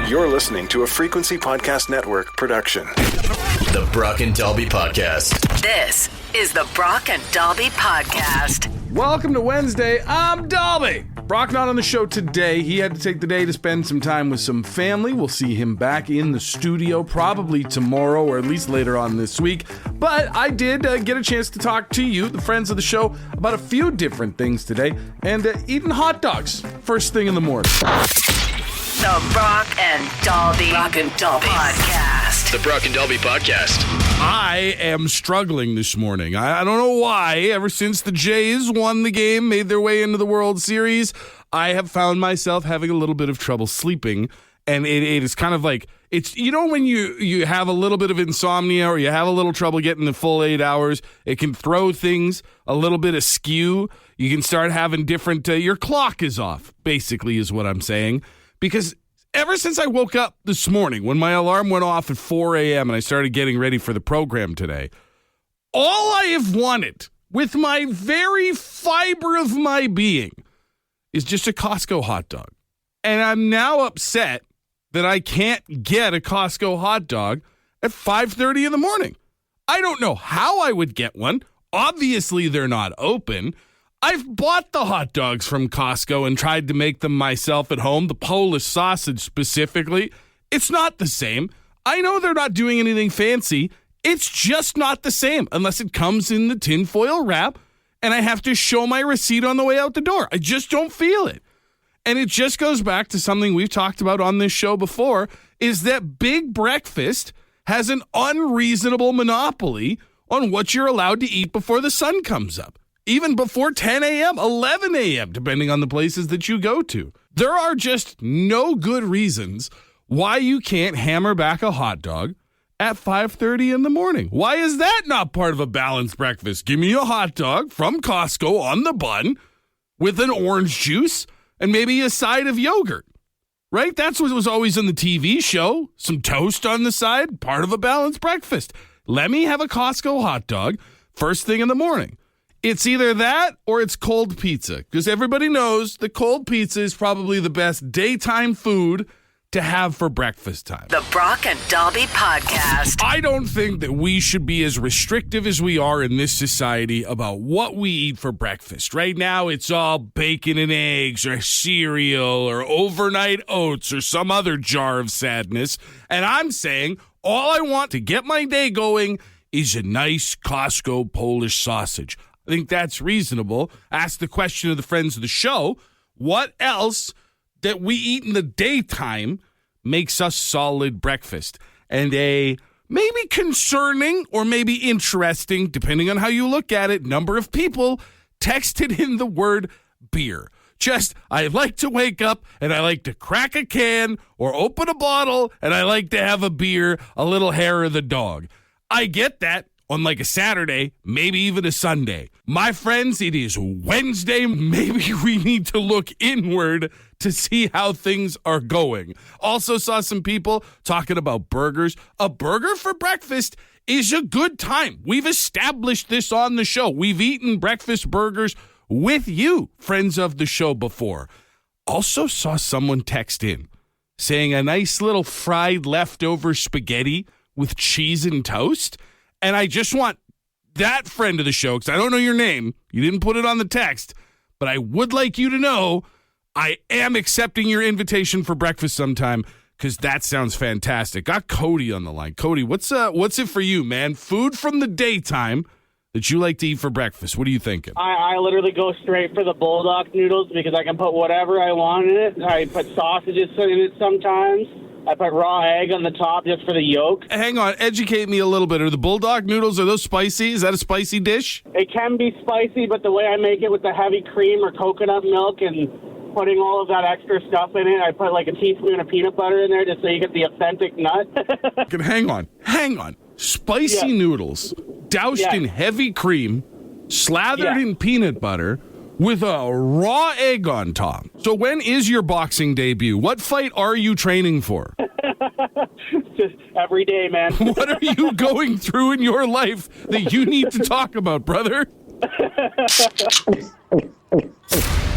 You're listening to a Frequency Podcast Network production. The Brock and Dalby Podcast. This is the Brock and Dalby Podcast. Welcome to Wednesday. I'm Dalby. Brock not on the show today. He had to take the day to spend some time with some family. We'll see him back in the studio probably tomorrow or at least later on this week. But I did get a chance to talk to you, the friends of the show, about a few different things today and eating hot dogs first thing in the morning. The Brock and Dalby Podcast. The Brock and Dalby Podcast. I am struggling this morning. I don't know why. Ever since the Jays won the game, made their way into the World Series, I have found myself having a little bit of trouble sleeping. And it is kind of like, it's, you know, when you have a little bit of insomnia or you have a little trouble getting the full 8 hours, it can throw things a little bit askew. You can start having different, your clock is off, basically is what I'm saying. Because ever since I woke up this morning, when my alarm went off at 4 a.m. and I started getting ready for the program today, all I have wanted with my very fiber of my being is just a Costco hot dog. And I'm now upset that I can't get a Costco hot dog at 5:30 in the morning. I don't know how I would get one. Obviously, they're not open. I've bought the hot dogs from Costco and tried to make them myself at home, the Polish sausage specifically. It's not the same. I know they're not doing anything fancy. It's just not the same unless it comes in the tinfoil wrap and I have to show my receipt on the way out the door. I just don't feel it. And it just goes back to something we've talked about on this show before, is that big breakfast has an unreasonable monopoly on what you're allowed to eat before the sun comes up. Even before 10 a.m., 11 a.m., depending on the places that you go to. There are just no good reasons why you can't hammer back a hot dog at 5:30 in the morning. Why is that not part of a balanced breakfast? Give me a hot dog from Costco on the bun with an orange juice and maybe a side of yogurt, right? That's what was always in the TV show. Some toast on the side, part of a balanced breakfast. Let me have a Costco hot dog first thing in the morning. It's either that or it's cold pizza, because everybody knows that cold pizza is probably the best daytime food to have for breakfast time. The Brock and Dalby Podcast. I don't think that we should be as restrictive as we are in this society about what we eat for breakfast. Right now, it's all bacon and eggs or cereal or overnight oats or some other jar of sadness. And I'm saying all I want to get my day going is a nice Costco Polish sausage. I think that's reasonable. Ask the question of the friends of the show, what else that we eat in the daytime makes us solid breakfast? And a maybe concerning or maybe interesting, depending on how you look at it, number of people texted in the word beer. Just, I like to wake up and I like to crack a can or open a bottle and I like to have a beer, a little hair of the dog. I get that. On like a Saturday, maybe even a Sunday. My friends, it is Wednesday. Maybe we need to look inward to see how things are going. Also saw some people talking about burgers. A burger for breakfast is a good time. We've established this on the show. We've eaten breakfast burgers with you, friends of the show, before. Also saw someone text in saying a nice little fried leftover spaghetti with cheese and toast. And I just want that friend of the show, because I don't know your name, you didn't put it on the text, but I would like you to know I am accepting your invitation for breakfast sometime, because that sounds fantastic. Got Cody on the line. Cody, what's it for you, man? Food from the daytime that you like to eat for breakfast. What are you thinking? I literally go straight for the bulldog noodles because I can put whatever I want in it. I put sausages in it sometimes. I put raw egg on the top just for the yolk. Hang on, educate me a little bit. Are the bulldog noodles, are those spicy? Is that a spicy dish? It can be spicy, but the way I make it with the heavy cream or coconut milk and putting all of that extra stuff in it, I put like a teaspoon of peanut butter in there just so you get the authentic nut. Hang on. Spicy noodles doused in heavy cream, slathered in peanut butter, with a raw egg on top. So when is your boxing debut? What fight are you training for? Just every day, man. What are you going through in your life that you need to talk about, brother?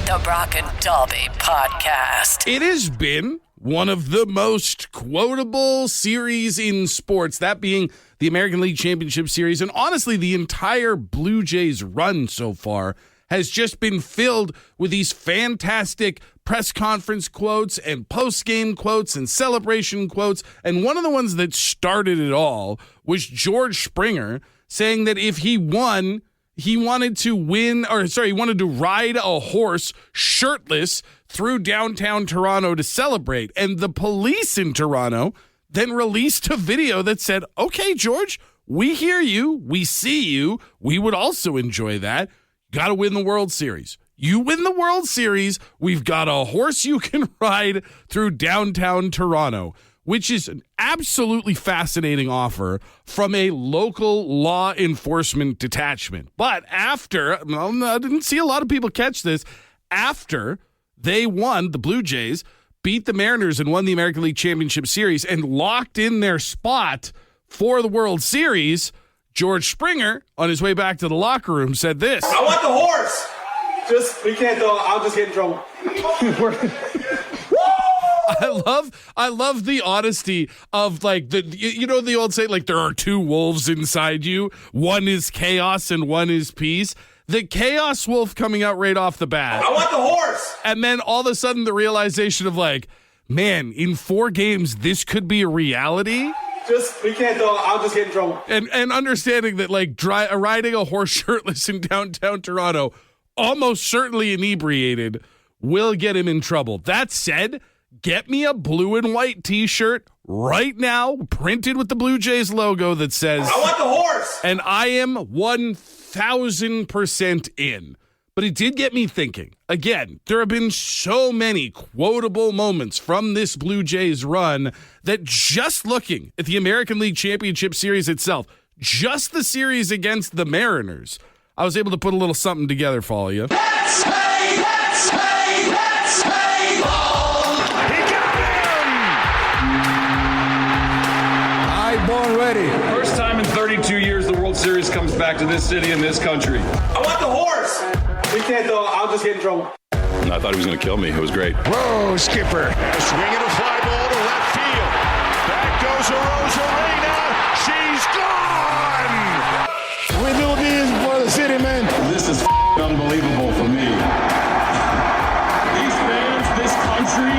The Brock and Dalby Podcast. It has been one of the most quotable series in sports, that being the American League Championship Series. And honestly, the entire Blue Jays run so far has just been filled with these fantastic press conference quotes and post-game quotes and celebration quotes. And one of the ones that started it all was George Springer saying that if he won, he wanted to ride a horse shirtless through downtown Toronto to celebrate. And the police in Toronto then released a video that said, okay, George, we hear you. We see you. We would also enjoy that. Got to win the World Series. You win the World Series, we've got a horse you can ride through downtown Toronto, which is an absolutely fascinating offer from a local law enforcement detachment. But after, I didn't see a lot of people catch this, after they won, the Blue Jays beat the Mariners and won the American League Championship Series and locked in their spot for the World Series, George Springer, on his way back to the locker room, said this. I want the horse. We can't though. I'll just get in trouble. I love the honesty of like the old saying, like there are two wolves inside you. One is chaos and one is peace. The chaos wolf coming out right off the bat. I want the horse. And then all of a sudden the realization of like, man, in 4 games, this could be a reality. We can't though. I'll just get in trouble. And understanding that like riding a horse shirtless in downtown Toronto, almost certainly inebriated, will get him in trouble. That said, get me a blue and white t-shirt right now, printed with the Blue Jays logo that says, I want the horse. And I am 1,000% in. But it did get me thinking. Again, there have been so many quotable moments from this Blue Jays run that just looking at the American League Championship Series itself, just the series against the Mariners, I was able to put a little something together for you. Let's play ball. He got him! Born ready. First time in 32 years the World Series comes back to this city and this country. I want the horse. We can't though. I'll just get in trouble. I thought he was going to kill me. It was great. Whoa, Skipper. Swinging a fly ball to left field. Back goes Rosarena. She's gone. We do this for the city, man. This is unbelievable for me. These fans, this country,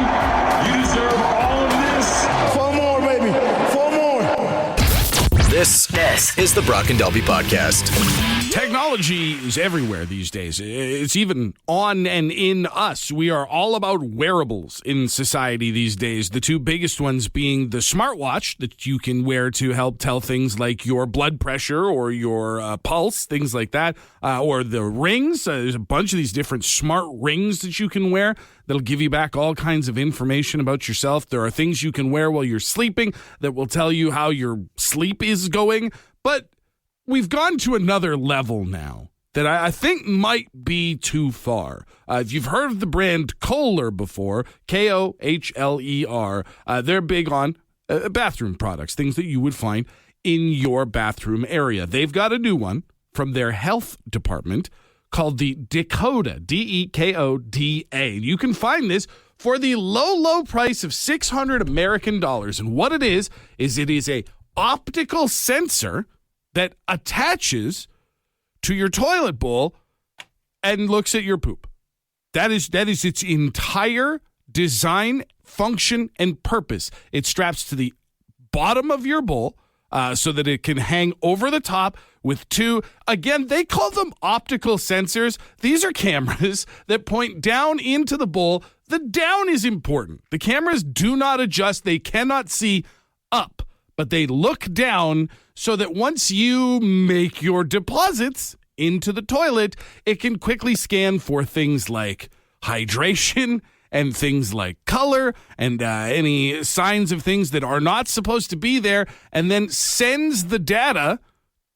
you deserve all of this. 4 more, baby. 4 more. This is the Brock and Dalby Podcast. Technology is everywhere these days. It's even on and in us. We are all about wearables in society these days. The 2 biggest ones being the smartwatch that you can wear to help tell things like your blood pressure or your pulse, things like that, or the rings. There's a bunch of these different smart rings that you can wear that'll give you back all kinds of information about yourself. There are things you can wear while you're sleeping that will tell you how your sleep is going. But we've gone to another level now that I think might be too far. If you've heard of the brand Kohler before, Kohler, they're big on bathroom products, things that you would find in your bathroom area. They've got a new one from their health department called the Decoda, Dekoda. You can find this for the low price of $600 American. And what it is it is a optical sensor that attaches to your toilet bowl and looks at your poop. That is its entire design, function, and purpose. It straps to the bottom of your bowl so that it can hang over the top with 2, again, they call them optical sensors. These are cameras that point down into the bowl. The down is important. The cameras do not adjust. They cannot see up, but they look down so that once you make your deposits into the toilet, it can quickly scan for things like hydration and things like color and any signs of things that are not supposed to be there, and then sends the data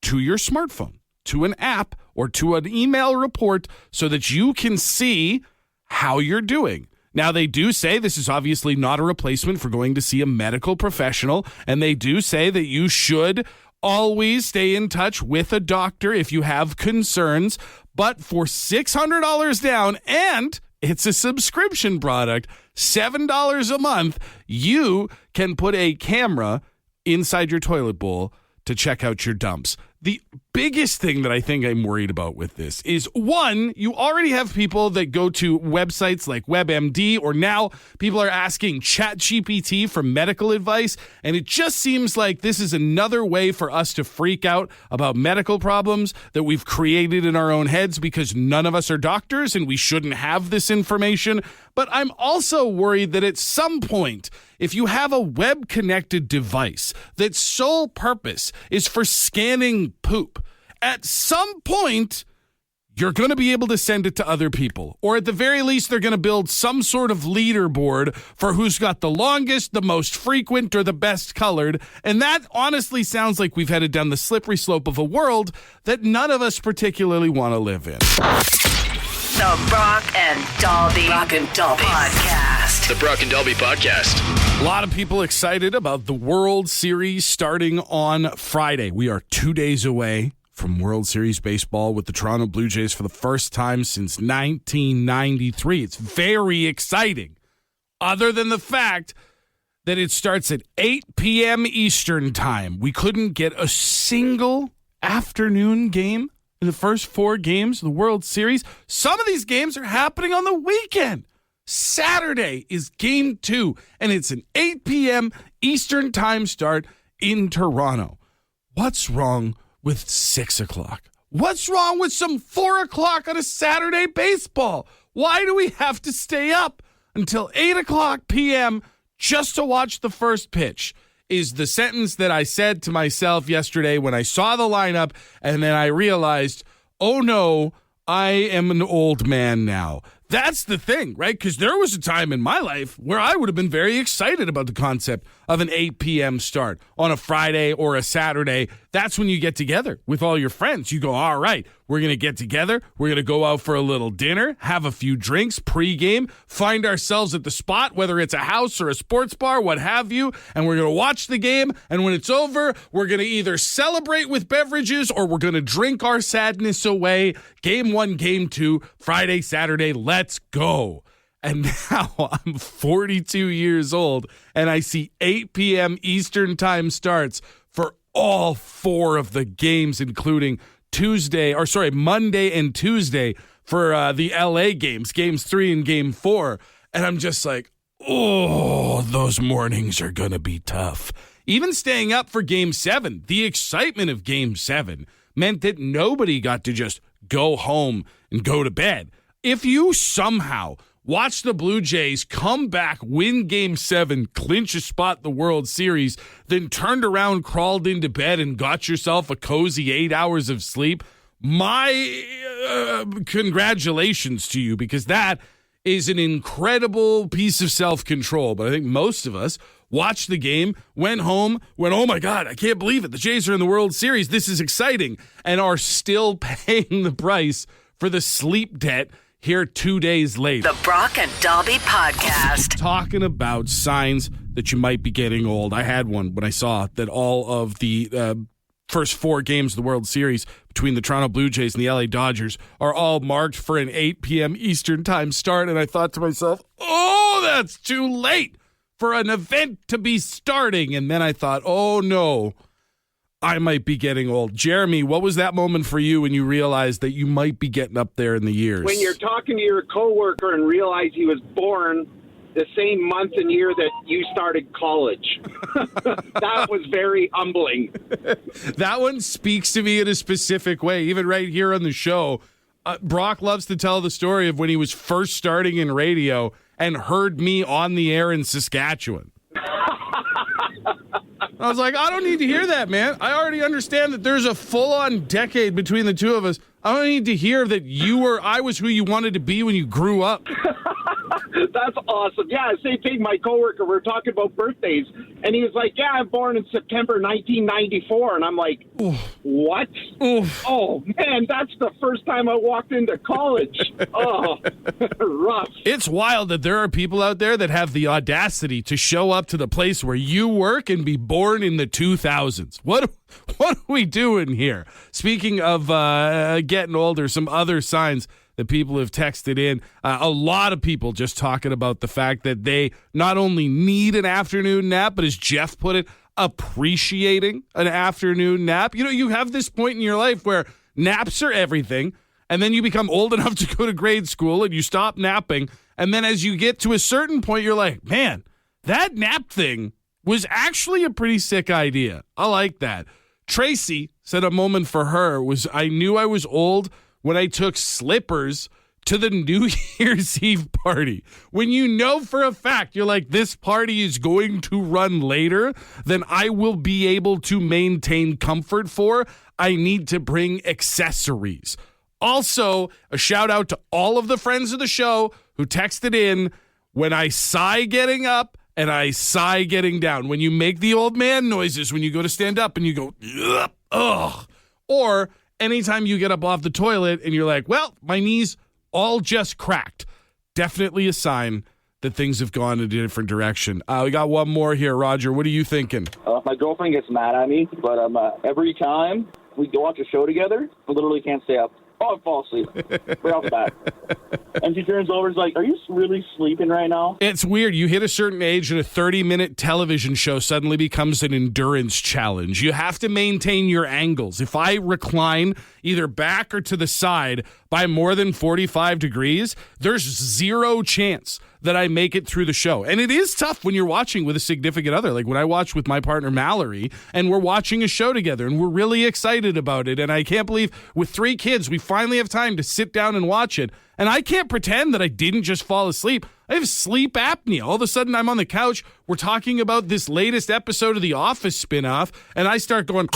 to your smartphone, to an app, or to an email report so that you can see how you're doing. Now, they do say this is obviously not a replacement for going to see a medical professional, and they do say that you should always stay in touch with a doctor if you have concerns. But for $600 down, and It's a subscription product, $7 a month. You can put a camera inside your toilet bowl to check out your dumps. The biggest thing that I think I'm worried about with this is, one, you already have people that go to websites like WebMD, or now people are asking ChatGPT for medical advice, and it just seems like this is another way for us to freak out about medical problems that we've created in our own heads because none of us are doctors and we shouldn't have this information. But I'm also worried that at some point, if you have a web-connected device that's sole purpose is for scanning poop, at some point, you're going to be able to send it to other people. Or at the very least, they're going to build some sort of leaderboard for who's got the longest, the most frequent, or the best colored. And that honestly sounds like we've headed down the slippery slope of a world that none of us particularly want to live in. The Brock and Dalby Podcast. The Brock and Dalby Podcast. A lot of people excited about the World Series starting on Friday. We are 2 days away from World Series baseball with the Toronto Blue Jays for the first time since 1993. It's very exciting, other than the fact that it starts at 8 p.m. Eastern time. We couldn't get a single afternoon game in the first 4 games of the World Series. Some of these games are happening on the weekend. Saturday is game 2, and it's an 8 p.m. Eastern time start in Toronto. What's wrong with 6 o'clock? What's wrong with some 4 o'clock on a Saturday baseball? Why do we have to stay up until 8 o'clock p.m. just to watch the first pitch? Is the sentence that I said to myself yesterday when I saw the lineup, and then I realized, oh no, I am an old man now. That's the thing, right? Because there was a time in my life where I would have been very excited about the concept of an 8 p.m. start on a Friday or a Saturday. That's when you get together with all your friends. You go, all right, we're going to get together. We're going to go out for a little dinner, have a few drinks pregame, find ourselves at the spot, whether it's a house or a sports bar, what have you, and we're going to watch the game. And when it's over, we're going to either celebrate with beverages or we're going to drink our sadness away. Game 1, game 2, Friday, Saturday, let's go. And now I'm 42 years old and I see 8 p.m. Eastern time starts for all 4 of the games, including Monday and Tuesday for the LA games 3 and game 4. And I'm just like, oh, those mornings are going to be tough. Even staying up for game 7, the excitement of game 7 meant that nobody got to just go home and go to bed. If you somehow watch the Blue Jays come back, win Game 7, clinch a spot in the World Series, then turned around, crawled into bed, and got yourself a cozy 8 hours of sleep, my congratulations to you, because that is an incredible piece of self-control. But I think most of us watched the game, went home, went, oh my God, I can't believe it. The Jays are in the World Series. This is exciting. And are still paying the price for the sleep debt here 2 days later. The Brock and Dalby Podcast. Talking about signs that you might be getting old. I had one when I saw that all of the first 4 games of the World Series between the Toronto Blue Jays and the LA Dodgers are all marked for an 8 p.m. Eastern time start. And I thought to myself, oh, that's too late for an event to be starting. And then I thought, oh no, I might be getting old. Jeremy, what was that moment for you when you realized that you might be getting up there in the years? When you're talking to your coworker and realize he was born the same month and year that you started college. That was very humbling. That one speaks to me in a specific way, even right here on the show. Brock loves to tell the story of when he was first starting in radio and heard me on the air in Saskatchewan. I was like, I don't need to hear that, man. I already understand that there's a full-on decade between the two of us. I don't need to hear that I was who you wanted to be when you grew up. That's awesome. Yeah, same thing. My coworker, we were talking about birthdays, and he was like, yeah, I'm born in September 1994. And I'm like, oof. What? Oof. Oh, man, that's the first time I walked into college. Oh, rough. It's wild that there are people out there that have the audacity to show up to the place where you work and be born in the 2000s. What are we doing here? Speaking of getting older, some other signs that people have texted in. A lot of people just talking about the fact that they not only need an afternoon nap, but as Jeff put it, appreciating an afternoon nap. You know, you have this point in your life where naps are everything, and then you become old enough to go to grade school and you stop napping. And then as you get to a certain point, you're like, man, that nap thing was actually a pretty sick idea. I like that. Tracy said a moment for her was, I knew I was old when I took slippers to the New Year's Eve party. When you know for a fact, you're like, this party is going to run later than I will be able to maintain comfort for. I need to bring accessories. Also, a shout out to all of the friends of the show who texted in, when I sigh getting up and I sigh getting down. When you make the old man noises, when you go to stand up and you go, ugh. Or anytime you get up off the toilet and you're like, well, my knees all just cracked. Definitely a sign that things have gone in a different direction. We got one more here. Roger, what are you thinking? My girlfriend gets mad at me, but every time we go watch a show together, I literally can't stay up. Oh, I fall asleep right off the bat. And she turns over and is like, are you really sleeping right now? It's weird. You hit a certain age and a 30-minute television show suddenly becomes an endurance challenge. You have to maintain your angles. If I recline either back or to the side by more than 45 degrees, there's zero chance that I make it through the show. And it is tough when you're watching with a significant other. Like when I watch with my partner Mallory and we're watching a show together and we're really excited about it. And I can't believe with 3 kids, we finally have time to sit down and watch it. And I can't pretend that I didn't just fall asleep. I have sleep apnea. All of a sudden I'm on the couch. We're talking about this latest episode of The Office spinoff. And I start going,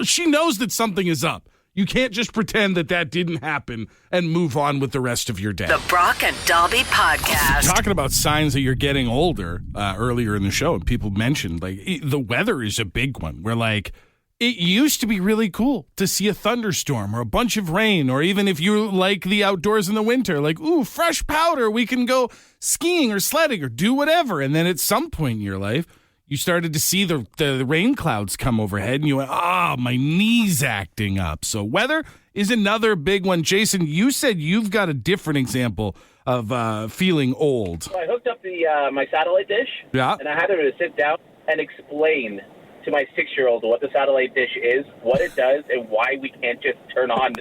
she knows that something is up. You can't just pretend that that didn't happen and move on with the rest of your day. The Brock and Dalby Podcast. Talking about signs that you're getting older earlier in the show, and people mentioned like the weather is a big one. Where like it used to be really cool to see a thunderstorm or a bunch of rain, or even if you like the outdoors in the winter, like, ooh, fresh powder, we can go skiing or sledding or do whatever. And then at some point in your life, you started to see the rain clouds come overhead, and you went, my knee's acting up. So weather is another big one. Jason, you said you've got a different example of feeling old. So I hooked up my satellite dish, and I had her to sit down and explain to my 6-year-old what the satellite dish is, what it does, and why we can't just turn on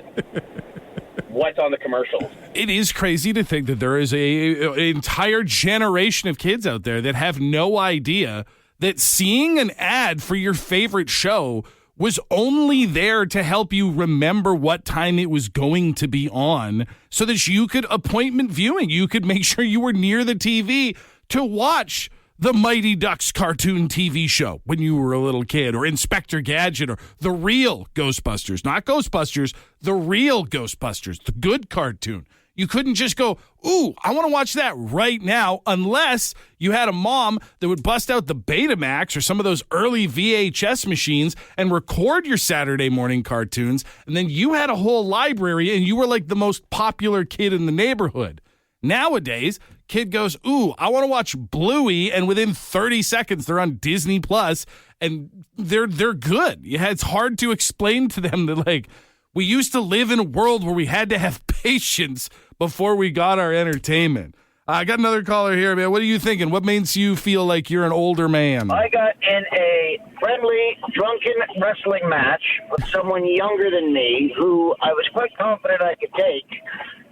what's on the commercials. It is crazy to think that there is an entire generation of kids out there that have no idea that seeing an ad for your favorite show was only there to help you remember what time it was going to be on so that you could appointment viewing. You could make sure you were near the TV to watch the Mighty Ducks cartoon TV show when you were a little kid, or Inspector Gadget, or the real Ghostbusters. Not Ghostbusters, the real Ghostbusters, the good cartoon. You couldn't just go, ooh, I want to watch that right now, unless you had a mom that would bust out the Betamax or some of those early VHS machines and record your Saturday morning cartoons, and then you had a whole library and you were like the most popular kid in the neighborhood. Nowadays, kid goes, ooh, I want to watch Bluey, and within 30 seconds they're on Disney Plus, and they're good. Yeah, it's hard to explain to them that, like, we used to live in a world where we had to have patience before we got our entertainment. I got another caller here, man. What are you thinking? What makes you feel like you're an older man? I got in a friendly, drunken wrestling match with someone younger than me who I was quite confident I could take,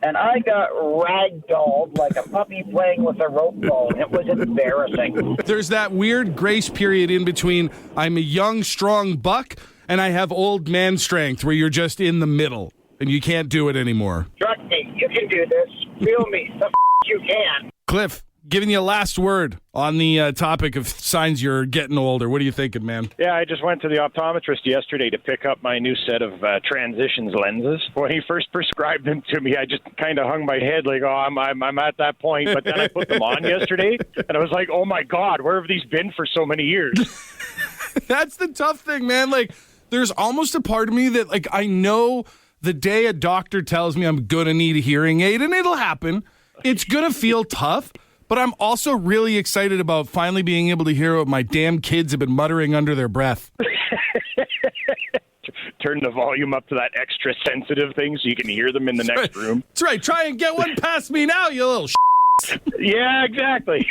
and I got ragdolled like a puppy playing with a rope ball. It was embarrassing. There's that weird grace period in between I'm a young, strong buck and I have old man strength where you're just in the middle and you can't do it anymore. Trust me, you can do this. Feel me. The you can. Cliff, giving you a last word on the topic of signs you're getting older. What are you thinking, man? Yeah, I just went to the optometrist yesterday to pick up my new set of transitions lenses. When he first prescribed them to me, I just kind of hung my head like, I'm at that point. But then I put them on yesterday, and I was like, oh, my God, where have these been for so many years? That's the tough thing, man. Like, there's almost a part of me that, like, I know the day a doctor tells me I'm going to need a hearing aid, and it'll happen. It's going to feel tough, but I'm also really excited about finally being able to hear what my damn kids have been muttering under their breath. turn the volume up to that extra sensitive thing so you can hear them in the next room. That's right. Try and get one past me now, you little Yeah, exactly.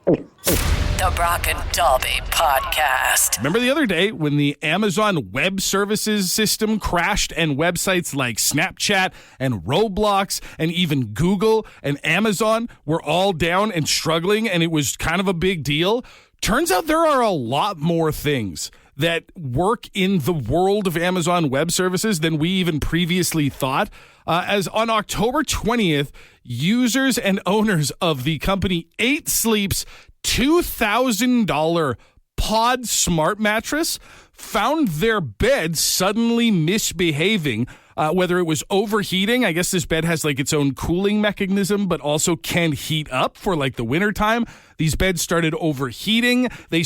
The Brock and Dalby Podcast. Remember the other day when the Amazon Web Services system crashed and websites like Snapchat and Roblox and even Google and Amazon were all down and struggling, and it was kind of a big deal? Turns out there are a lot more things that work in the world of Amazon Web Services than we even previously thought. As on October 20th, users and owners of the company 8 Sleep's $2,000 Pod Smart Mattress found their bed suddenly misbehaving, whether it was overheating. I guess this bed has like its own cooling mechanism, but also can heat up for like the wintertime. These beds started overheating. They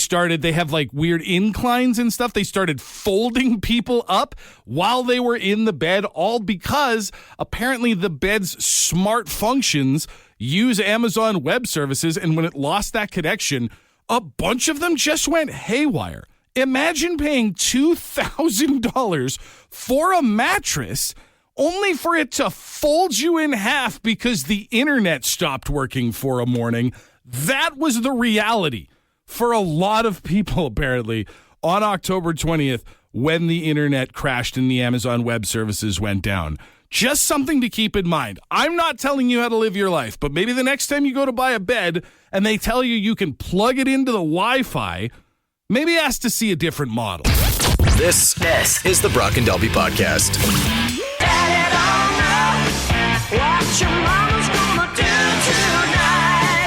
have like weird inclines and stuff. They started folding people up while they were in the bed, all because apparently the bed's smart functions use Amazon Web Services. And when it lost that connection, a bunch of them just went haywire. Imagine paying $2,000 for a mattress only for it to fold you in half because the internet stopped working for a morning. That was the reality for a lot of people, apparently, on October 20th when the internet crashed and the Amazon Web Services went down. Just something to keep in mind. I'm not telling you how to live your life, but maybe the next time you go to buy a bed and they tell you can plug it into the Wi-Fi, maybe ask to see a different model. This is the Brock and Dalby Podcast.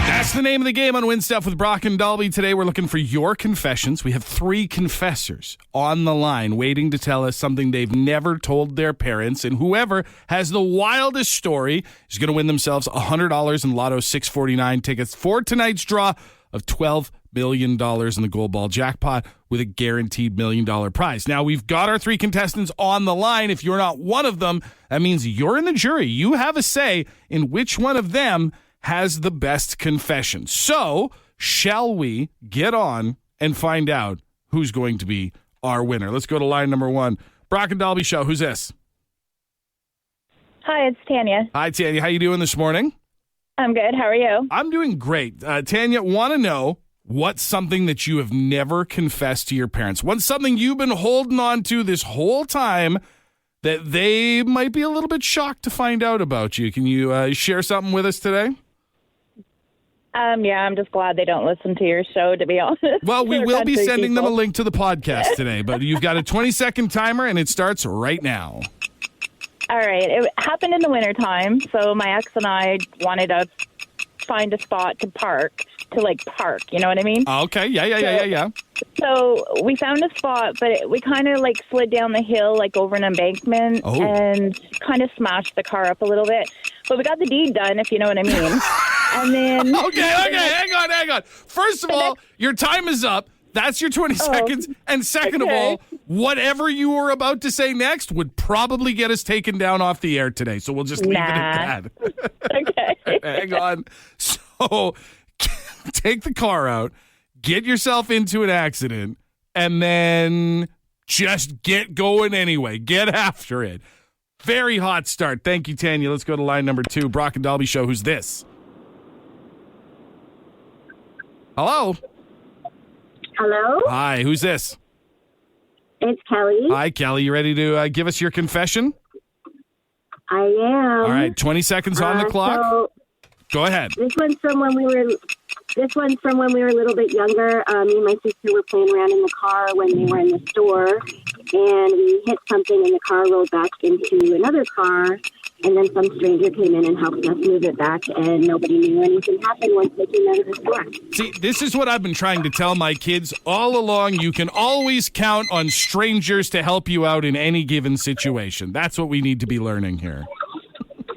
That's the name of the game on Win Stuff with Brock and Dalby. Today we're looking for your confessions. We have 3 confessors on the line waiting to tell us something they've never told their parents, and whoever has the wildest story is going to win themselves $100 in Lotto 649 tickets for tonight's draw of $12 million in the Gold Ball jackpot with a guaranteed $1 million prize. Now, we've got our 3 contestants on the line. If you're not one of them, that means you're in the jury. You have a say in which one of them has the best confession. So, shall we get on and find out who's going to be our winner? Let's go to line number 1. Brock and Dalby Show. Who's this? Hi, it's Tanya. Hi, Tanya. How you doing this morning? I'm good. How are you? I'm doing great. Tanya, want to know what's something that you have never confessed to your parents? What's something you've been holding on to this whole time that they might be a little bit shocked to find out about you? Can you share something with us today? Yeah, I'm just glad they don't listen to your show, to be honest. Well, we will be sending them a link to the podcast today, but you've got a 20-second timer, and it starts right now. All right. It happened in the wintertime, so my ex and I wanted to find a spot to park, you know what I mean? Okay, yeah. So we found a spot, but we kind of slid down the hill, over an embankment, and kind of smashed the car up a little bit. But we got the deed done, if you know what I mean. And then... Okay, hang on. First of all, your time is up. That's your 20 seconds. And second of all, whatever you were about to say next would probably get us taken down off the air today. So we'll just leave it at that. Okay. Hang on. So take the car out, get yourself into an accident, and then just get going anyway. Get after it. Very hot start. Thank you, Tanya. Let's go to line number 2. Brock and Dalby Show. Who's this? Hello? Hello? Hi, who's this? It's Kelly. Hi, Kelly. You ready to give us your confession? I am. All right, 20 seconds on the clock. So go ahead. This one's from when we were a little bit younger. Me and my sister were playing around in the car when they were in the store, and we hit something, and the car rolled back into another car. And then some stranger came in and helped us move it back, and nobody knew anything happened once they came out of the store. See, this is what I've been trying to tell my kids all along. You can always count on strangers to help you out in any given situation. That's what we need to be learning here.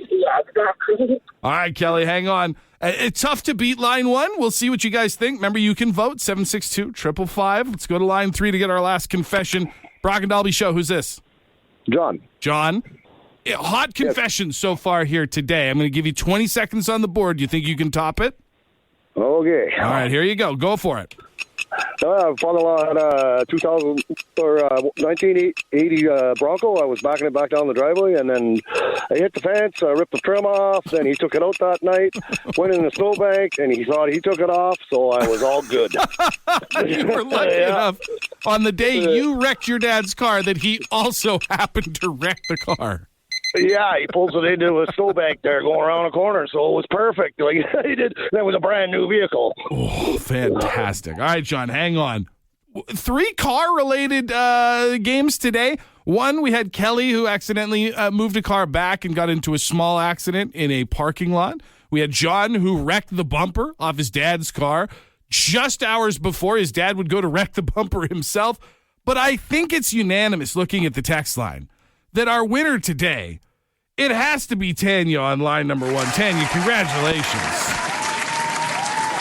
Yeah, exactly. All right, Kelly, hang on. It's tough to beat line 1. We'll see what you guys think. Remember, you can vote 762-555. Let's go to line 3 to get our last confession. Brock and Dalby Show. Who's this? John. Hot confessions so far here today. I'm going to give you 20 seconds on the board. Do you think you can top it? Okay. All right, here you go. Go for it. Father-in-law had a 1980 Bronco. I was backing it back down the driveway, and then I hit the fence. I ripped the trim off. Then he took it out that night, went in the snowbank, and he thought he took it off, so I was all good. You were lucky enough on the day you wrecked your dad's car that he also happened to wreck the car. Yeah, he pulls it into a snowbank there going around a corner, so it was perfect. Like he did. That was a brand new vehicle. Oh, fantastic. All right, John, hang on. 3 car-related games today. One, we had Kelly, who accidentally moved a car back and got into a small accident in a parking lot. We had John, who wrecked the bumper off his dad's car just hours before his dad would go to wreck the bumper himself. But I think it's unanimous, looking at the text line, that our winner today, it has to be Tanya on line number 1. Tanya, congratulations.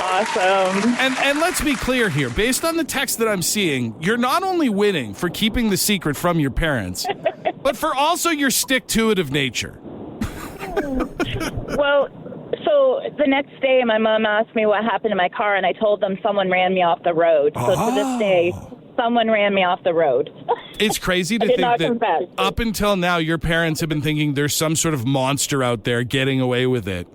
Awesome. And let's be clear here. Based on the text that I'm seeing, you're not only winning for keeping the secret from your parents, but for also your stick-to-it-ive nature. Well, so the next day, my mom asked me what happened to my car, and I told them someone ran me off the road. So to this day, someone ran me off the road. It's crazy to think that up until now, your parents have been thinking there's some sort of monster out there getting away with it.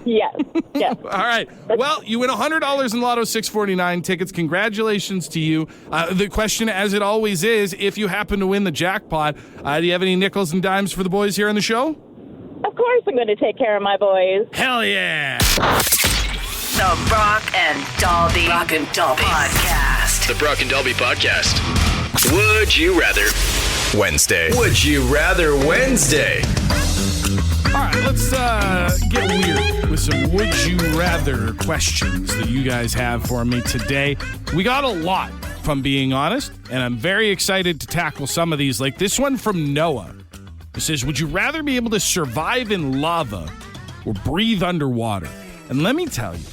Yes. All right. Well, you win $100 in Lotto 649 tickets. Congratulations to you. The question, as it always is, if you happen to win the jackpot, do you have any nickels and dimes for the boys here on the show? Of course I'm going to take care of my boys. Hell yeah. The Brock and Dalby Podcast. The Brock and Dalby Podcast. Would you rather Wednesday? Would you rather Wednesday? All right, let's get weird with some would you rather questions that you guys have for me today. We got a lot, if I'm being honest, and I'm very excited to tackle some of these. Like this one from Noah. It says, would you rather be able to survive in lava or breathe underwater? And let me tell you,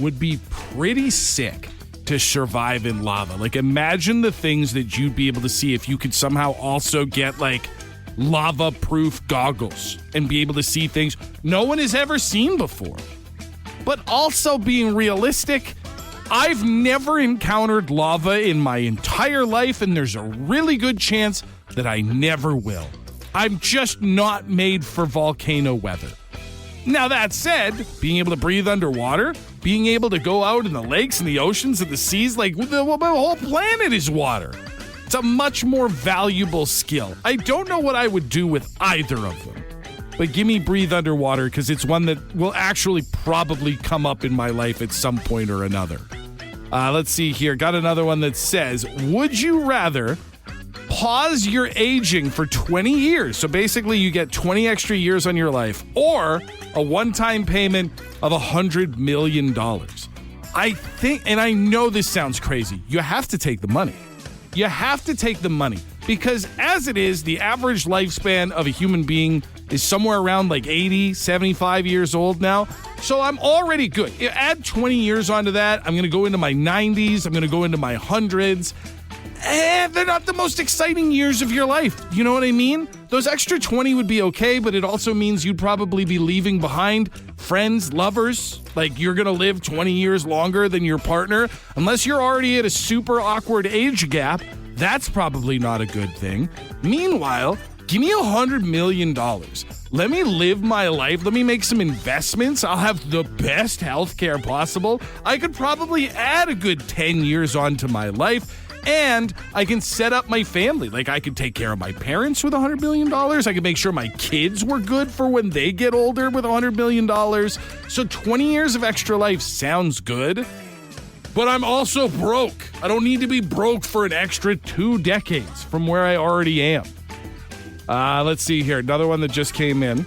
would be pretty sick to survive in lava. Like imagine the things that you'd be able to see if you could somehow also get like lava-proof goggles and be able to see things no one has ever seen before. But also being realistic, I've never encountered lava in my entire life, and there's a really good chance that I never will. I'm just not made for volcano weather. Now that said, being able to breathe underwater, being able to go out in the lakes and the oceans and the seas, like the whole planet is water. It's a much more valuable skill. I don't know what I would do with either of them. But give me breathe underwater because it's one that will actually probably come up in my life at some point or another. Let's see here. Got another one that says, would you rather pause your aging for 20 years? So basically you get 20 extra years on your life or a one-time payment of $100 million. I think, and I know this sounds crazy, you have to take the money. You have to take the money because as it is, the average lifespan of a human being is somewhere around like 80, 75 years old now. So I'm already good. Add 20 years onto that. I'm going to go into my 90s. I'm going to go into my hundreds. And they're not the most exciting years of your life. You know what I mean? Those extra 20 would be okay, but it also means you'd probably be leaving behind friends, lovers. Like you're going to live 20 years longer than your partner. Unless you're already at a super awkward age gap, that's probably not a good thing. Meanwhile, give me $100 million. Let me live my life. Let me make some investments. I'll have the best healthcare possible. I could probably add a good 10 years onto my life. And I can set up my family. Like I could take care of my parents with $100 million. I could make sure my kids were good for when they get older with $100 million. So 20 years of extra life sounds good. But I'm also broke. I don't need to be broke for an extra 2 decades from where I already am. Let's see here. Another one that just came in.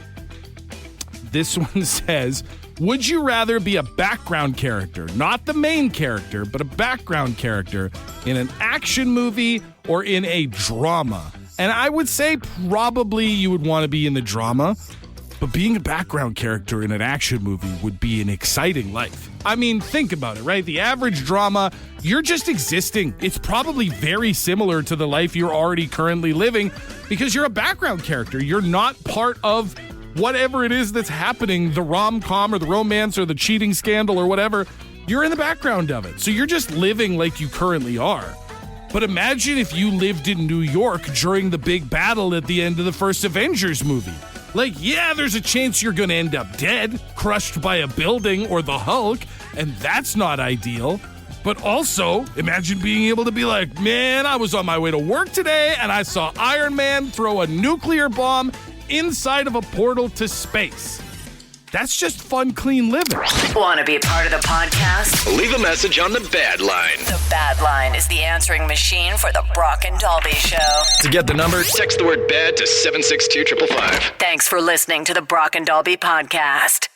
This one says, would you rather be a background character, not the main character, but a background character in an action movie or in a drama? And I would say probably you would want to be in the drama, but being a background character in an action movie would be an exciting life. I mean, think about it, right? The average drama, you're just existing. It's probably very similar to the life you're already currently living because you're a background character. You're not part of whatever it is that's happening, the rom-com or the romance or the cheating scandal or whatever. You're in the background of it. So you're just living like you currently are. But imagine if you lived in New York during the big battle at the end of the first Avengers movie. Like, yeah, there's a chance you're going to end up dead, crushed by a building or the Hulk, and that's not ideal. But also, imagine being able to be like, man, I was on my way to work today and I saw Iron Man throw a nuclear bomb inside of a portal to space. That's just fun, clean living. Want to be a part of the podcast? Leave a message on the Bad Line. The Bad Line is the answering machine for the Brock and Dalby Show. To get the number, text the word BAD to 762-555. Thanks for listening to the Brock and Dalby podcast.